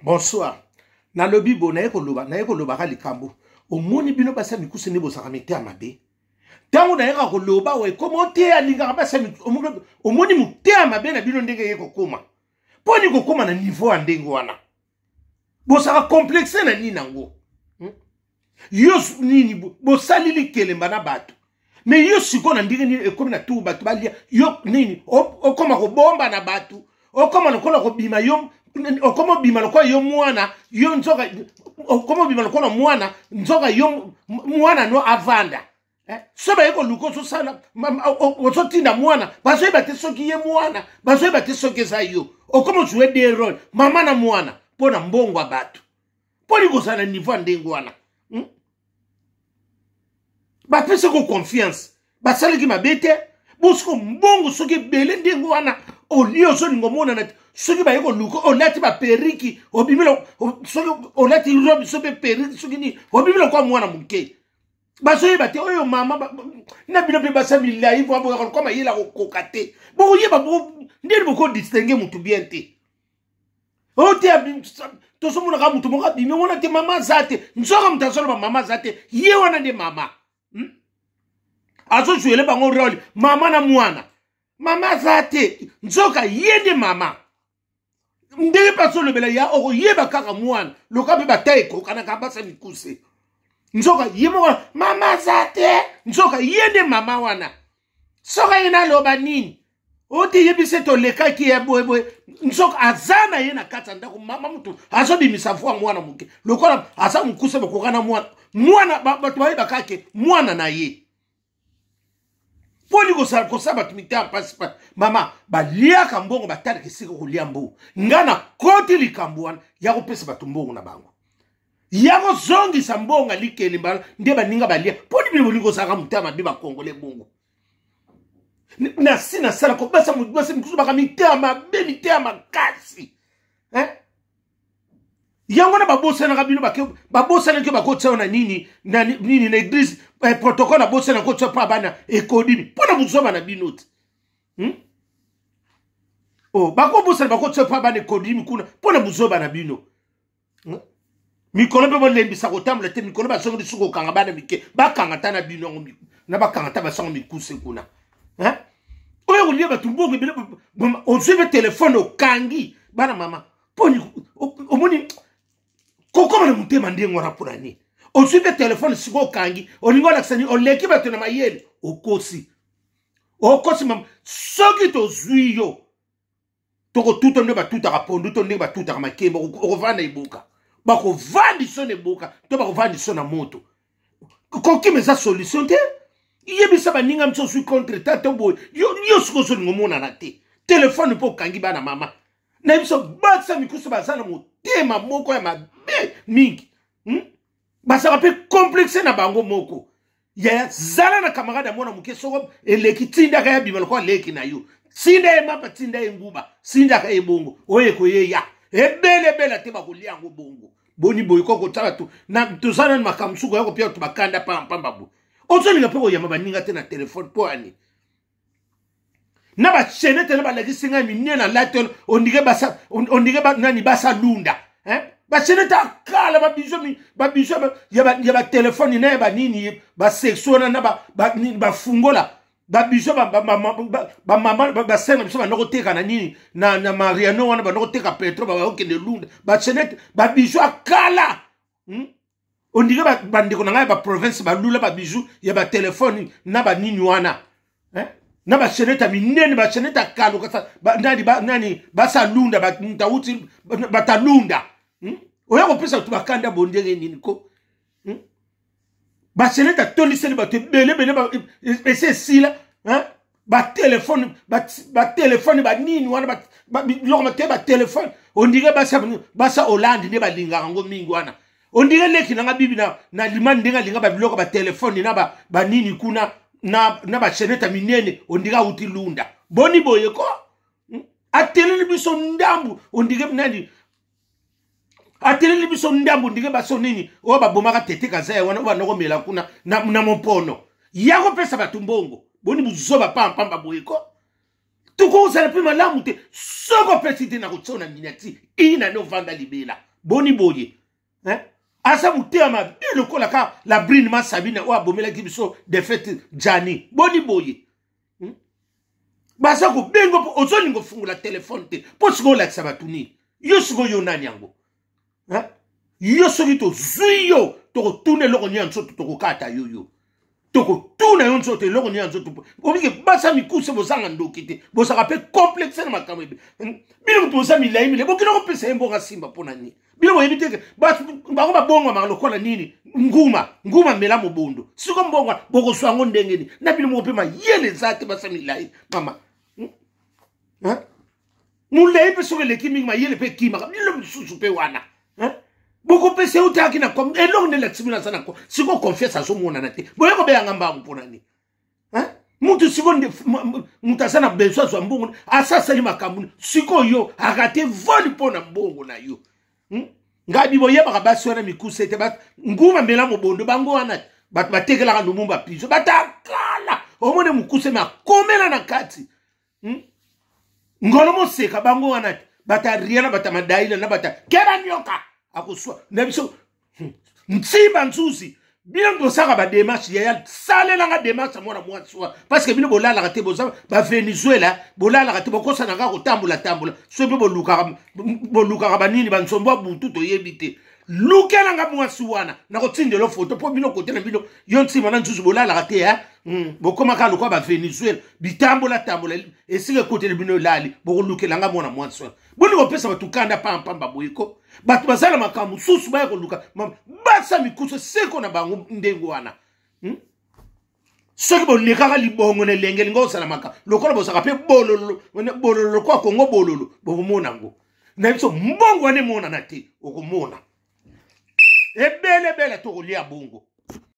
Bonsoir. Na lobi bo na yeko loba ka likambo. Omoni bino basa mikuse ne bosaka mete amabe. Tango na yeka ko loba we komo te alinga basa omoni mute amabe na bino ndenge yeko koma. Poni ko koma na niveau andenge wana. Bosaka complexe na nini nango. Yo nini bosali likelemba na bato. Mais yo siko na ndenge ni ekomi na tu bato balia yo nini okoma ko bomba na bato. Okoma lokola ko bima yo okomo bima lokola yo mwana yo nzoka okomo bima lokola mwana nzoka yo mwana no avanda soba yeko luko so sala ozotinda mwana bazo ba te soki ye mwana bazo ba te soki za yo okomo jouer des rôles mama na mwana pona mbongo bato poni ko sala niveau ndengo wana ba pese ko confiance ba sala ki mabete bosko mbongo soki bele ndengo wana olio so ngomona na soki ba yeko luko olati ba periki obimelo soki olati robe soki periki soki ni obimelo kwa mwana muke baso ba te oyo mama na bino pe basa milai vo abo koma yela ko kokate bo yeba bo ndeli boko distinguer mutu bien te o te to so mona ka mutu mo ka bime wona te mama zate nzoka mtasolo ba mama zate ye wana de mama azo jouer bango role mama na mwana mama zate nzoka yende mama ndenge paso le bela ya oko yeba kaka mwana loka be bateko kana kabasa mikuse nzoka yemo mama zate nzoka yende mama wana soka ina loba nini oti yebise to leka ki ebo nzoka azana yena kata ndako mama mtu azo bimisafua mwana muke lokola asa mukuse bakokana mwana batu bayeba kake mwana na ye poni ko saba tumita pasipa mama baliaka mbongo batali kisiko kulia mbo ngana koti likambuana yako pesa batumbongo na bango yako zongi sambonga likeli mbala ndeba ninga balia poni bino liko saka mutama biba kongole bongo na sina sala ko basa mkusu baka mitama be mitama kasi yango na babosa na kabino babosa na ke bakotsa na nini na église protocole na bosa na kotsa pa bana ekodimi pona buzoma na binoti oh bako bosa na bakotsa pa bana ekodimi kuna pona buzoma na bino mikolo be bolembisa kotamula te mikolo ba songo disuko kanga bana mike bakanga tana bino ngo na bakanga ta basango mikuse kuna oyo kulia batumbongo bile onzebe telefone okangi bana mama poni omoni kokoma na mutema ndengo rapurani osupe telefone siko kangi oningola ksani oleki bato na mayele okosi mama soki to zuyo toko tuto ndo batuta kapondu to ndo batuta makemba okovanda ibuka bako vandi so ne buka to bako vandi so na moto koki meza solution te yebisa baninga mso su contre tato boy yo siko so ngomona na te telefone po kangi bana mama na biso batsa mikusu bazana motema moko ya mabe mingi basaka pe complexe na bango moko ya zala na kamarada mwana muke soko eleki tinda kaya bimalo kwa leki na yo tinda ye mapa tinda ye nguba tinda kaya bongo oye ko ye ya ebele te bakolia ngo bongo boni boy koko tala tu na tuzana makamsuko yako pia tubakanda pamba bu ozolinga pe oyama baninga te na telefone po ani na ba chenete na ba legisinga minye na latel ondige nani basa lunda ba cheneta kala ba biso ya ba telefone na ba nini ba sexual na ba fungola ba biso ba mama ba senga biso ba nokoteka na nini na Mariano wana ba nokoteka petro ba okende lunda ba chenete ba biso kala ondige ba ndiko na ngai ba province ba lula ba biso ya ba telefone na ba nini wana na ba cheneta minene ba cheneta kalo kasa nani basa lunda ba ntauti batalunda oya ko pesa tubakanda bondenge nini ko ba cheneta toliseli ba tebele ba ese sila ba telefone ba nini wana ba lokoma te ba telefone ondige basa Hollande ne ba linga ngo mingi wana ondige leki na bibi na limani ndenga linga ba biloko ba telefone na ba nini kuna na ba cheneta minene ondiga uti lunda boni boye ko atelele biso ndambu ondige nani atelele biso ndambu ondige baso nini o ba bomaka tete kaza wana ba noko mela kuna na mopono yako pesa batumbongo boni buzoba pamba boye ko tuko usala pe malamu te soko pesite na kutsona minati ina no vanda libela boni boye asa mutema le kola ka la brine ma sabine o abomela kibiso de fête jani boni boye basa ko bengo ozolingo fungula telefone te po siko la sabatuni yo siko yo nani yango yo soki to zuyo to tune loko nyanso to ko kata yo toko tuna yon sote loko nyanso to omike basa mikuse bozanga ndokite bosaka pe complexe na makambe bino mtoza milai mile bokino ko pesa mbonga simba pona ni bino boyebiteke ba bongo makalokola nini nguma mela mobondo siko mbonga boko swango ndengeni na bino mo pe ma yele zate basa milai mama mulai pe soko le kimi ma yele pe kima bino susu pe wana boko pe se utaki na kom elong ne la tsimina sana ko siko confiance so mona na te boyeko be yanga mbangu pona ni mutu siko mutasana beso so mbongo asasa ni makamuni siko yo akate voli pona mbongo na yo ngabi boyeba ka baso na mikuse te bat nguma mela mobondo bango wana bat batekela ka lumumba piso batakala omone mukuse ma komela na kati ngolo mo seka bango wana batariana batamadaila na bata kera nyoka akuswa nebiso ntsiba nsusi bien bosaka ba démarche ya salela nga démarche mona mwaswa parce que bino bolala ka te boza ba Venezuela bolala ka te bokosa na ka ko tambula so be boluka ba nini ba nsombo butu to yebite lukela nga mwaswana na ko tindelo photo po bino kote na bino yonti mana nsusi bolala ka te bokoma ka lokwa ba Venezuela bitambula esile kote bino lali bokolukela nga mona mwaswa boni kopesa batukanda pamba boyiko batu bazala makamu susu baya koluka basa mikuso seko na bango ndengo wana soki bolekaka libongo ne lengeli ngo sala maka lokola bosaka pe bololo kwa kongo bololo bokomona ngo na biso mbongo ane mona na te okomona ebele to kolia bongo